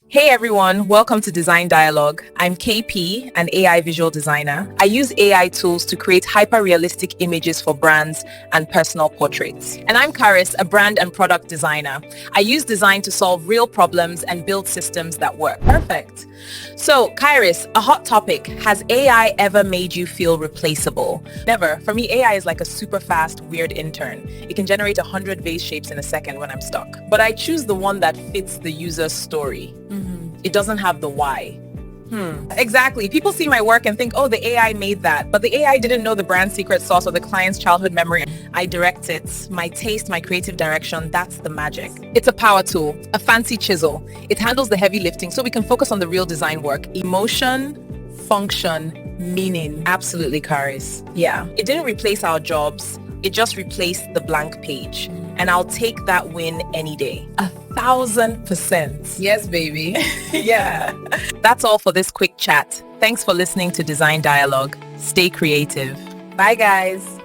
Hey everyone, welcome to Design Dialogue. I'm KP, an AI visual designer. I use AI tools to create hyper-realistic images for brands and personal portraits. And I'm KHARIS, a brand and product designer. I use design to solve real problems and build systems that work. Perfect. So KHARIS, a hot topic. Has AI ever made you feel replaceable? Never. For me, AI is like a super fast, weird intern. It can generate 100 vase shapes in a second when I'm stuck. But I choose the one that fits the user's story. It doesn't have the why. Exactly. People see my work and think, oh, the AI made that. But the AI didn't know the brand secret sauce or the client's childhood memory. I direct it. My taste, my creative direction, that's the magic. It's a power tool, a fancy chisel. It handles the heavy lifting so we can focus on the real design work. Emotion, function, meaning. Absolutely, KHARIS. Yeah. It didn't replace our jobs. It just replaced the blank page. And I'll take that win any day. 1,000%. Yes, baby. Yeah. That's all for this quick chat. Thanks for listening to Design Dialogue. Stay creative. Bye, guys.